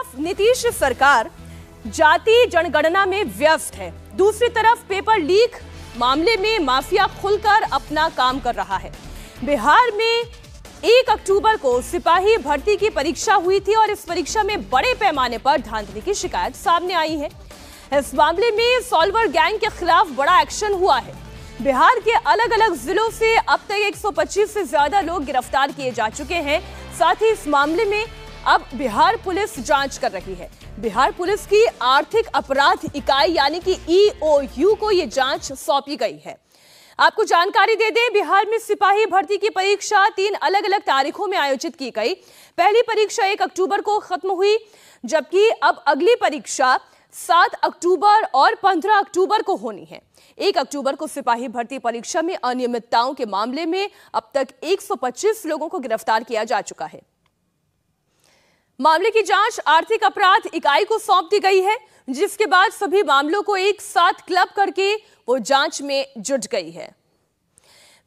तरफ नीतीश सरकार जाति जनगणना में व्यस्त है, दूसरी तरफ पेपर लीक मामले में माफिया खुलकर अपना काम कर रहा है। बिहार में 1 अक्टूबर को सिपाही भर्ती की परीक्षा हुई थी और इस परीक्षा में बड़े पैमाने पर धांधली की शिकायत सामने आई है। इस मामले में सॉल्वर गैंग के खिलाफ बड़ा एक्शन हुआ है। बिहार के अलग अलग जिलों से अब तक 125 से ज्यादा लोग गिरफ्तार किए जा चुके हैं। साथ ही इस मामले में अब बिहार पुलिस जांच कर रही है। बिहार पुलिस की आर्थिक अपराध इकाई यानी कि EOU को यह जांच सौंपी गई है। आपको जानकारी दे दें, बिहार में सिपाही भर्ती की परीक्षा 3 अलग अलग तारीखों में आयोजित की गई। पहली परीक्षा 1 अक्टूबर को खत्म हुई, जबकि अब अगली परीक्षा 7 अक्टूबर और 15 अक्टूबर को होनी है। 1 अक्टूबर को सिपाही भर्ती परीक्षा में अनियमितताओं के मामले में अब तक 125 लोगों को गिरफ्तार किया जा चुका है। मामले की जांच आर्थिक अपराध इकाई को सौंप दी गई है, जिसके बाद सभी मामलों को एक साथ क्लब करके वो जांच में जुट गई है।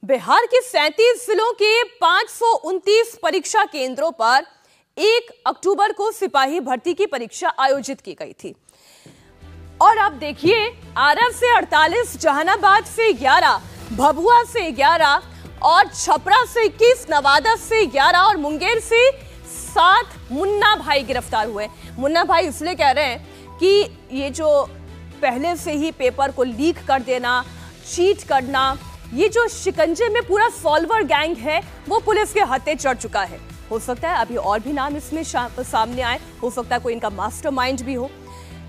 बिहार के 37 जिलों के 529 परीक्षा केंद्रों पर 1 अक्टूबर को सिपाही भर्ती की परीक्षा आयोजित की गई थी। और आप देखिए, आरा से 48, जहानाबाद से 11, भभुआ से 11 और छपरा से 21, नवादा से 11 और मुंगेर से 7 मुन्ना भाई गिरफ्तार हुए। मुन्ना भाई इसलिए कह रहे हैं कि ये जो पहले से ही पेपर को लीक कर देना, चीट करना, ये जो शिकंजे में पूरा सॉल्वर गैंग है वो पुलिस के हाथे चढ़ चुका है। हो सकता है अभी और भी नाम इसमें सामने आए, हो सकता है कोई इनका मास्टरमाइंड भी हो।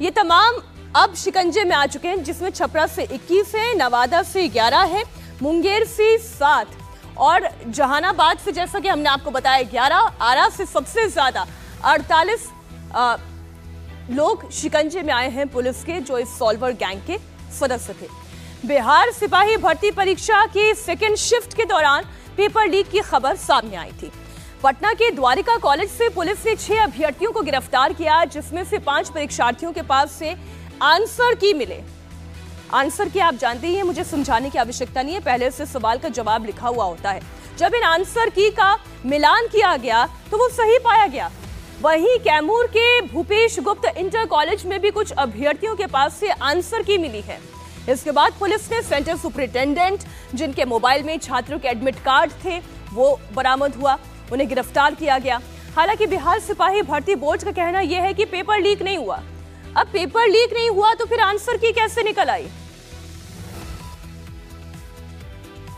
ये तमाम अब शिकंजे में आ चुके हैं, जिसमें छपरा से 21 है, नवादा से 11 है, मुंगेर से 7 और जहानाबाद से, जैसा कि हमने आपको बताया, 11, आरा से सबसे ज्यादा 48 लोग शिकंजे में आए हैं पुलिस के, जो इस सॉल्वर गैंग के सदस्य थे। बिहार सिपाही भर्ती परीक्षा की सेकेंड शिफ्ट के दौरान पेपर लीक की खबर सामने आई थी। पटना के द्वारिका कॉलेज से पुलिस ने 6 अभ्यर्थियों को गिरफ्तार किया, जिसमें से 5 परीक्षार्थियों के पास से आंसर की मिले। आंसर की आप जानते ही हैं, मुझे समझाने की आवश्यकता नहीं है, पहले से सवाल का जवाब लिखा हुआ होता है। जब इन आंसर की का मिलान किया गया तो वो सही पाया गया। वहीं कैमूर के भूपेश गुप्त इंटर कॉलेज में भी कुछ अभ्यर्थियों के पास से आंसर की मिली है। इसके बाद पुलिस ने सेंटर सुपरिटेंडेंट, जिनके मोबाइल में छात्रों के एडमिट कार्ड थे, वो बरामद हुआ, उन्हें गिरफ्तार किया गया। हालांकि बिहार सिपाही भर्ती बोर्ड का कहना यह है कि पेपर लीक नहीं हुआ। अब पेपर लीक नहीं हुआ तो फिर आंसर की कैसे निकल आई?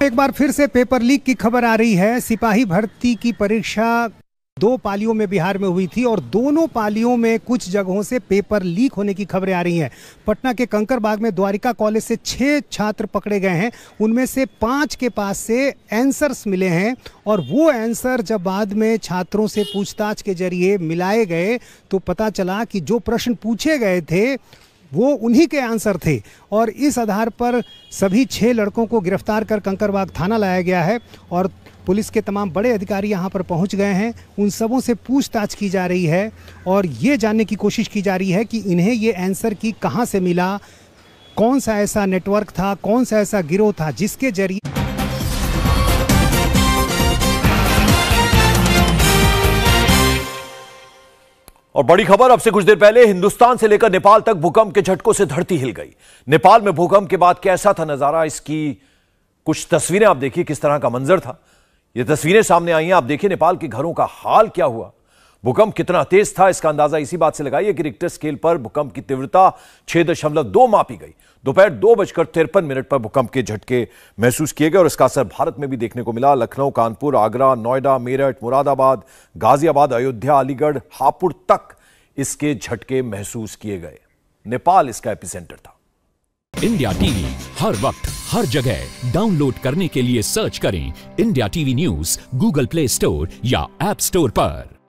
एक बार फिर से पेपर लीक की खबर आ रही है। सिपाही भर्ती की परीक्षा 2 पालियों में बिहार में हुई थी और दोनों पालियों में कुछ जगहों से पेपर लीक होने की खबरें आ रही हैं। पटना के कंकरबाग में द्वारिका कॉलेज से 6 छात्र पकड़े गए हैं, उनमें से 5 के पास से आंसर्स मिले हैं और वो आंसर जब बाद में छात्रों से पूछताछ के जरिए मिलाए गए तो पता चला कि जो प्रश्न पूछे गए थे वो उन्हीं के आंसर थे और इस आधार पर सभी 6 लड़कों को गिरफ्तार कर कंकरबाग थाना लाया गया है और पुलिस के तमाम बड़े अधिकारी यहां पर पहुंच गए हैं। उन सबों से पूछताछ की जा रही है और ये जानने की कोशिश की जा रही है कि इन्हें ये आंसर की कहां से मिला, कौन सा ऐसा नेटवर्क था, कौन सा ऐसा गिरोह था जिसके जरिए। और बड़ी खबर, अब से कुछ देर पहले हिंदुस्तान से लेकर नेपाल तक भूकंप के झटकों से धरती हिल गई। नेपाल में भूकंप के बाद कैसा था नजारा, इसकी कुछ तस्वीरें आप देखिए, किस तरह का मंजर था। ये तस्वीरें सामने आई हैं, आप देखिए नेपाल के घरों का हाल क्या हुआ। भूकंप कितना तेज था इसका अंदाजा इसी बात से लगाइए कि रिक्टर स्केल पर भूकंप की तीव्रता 6.2 मापी गई। दोपहर 2:53 पर भूकंप के झटके महसूस किए गए और इसका असर भारत में भी देखने को मिला। लखनऊ, कानपुर, आगरा, नोएडा, मेरठ, मुरादाबाद, गाजियाबाद, अयोध्या, अलीगढ़, हापुड़ तक इसके झटके महसूस किए गए। नेपाल इसका एपिसेंटर था। इंडिया टीवी हर वक्त हर जगह डाउनलोड करने के लिए सर्च करें India TV news Google play store या ऐप स्टोर पर।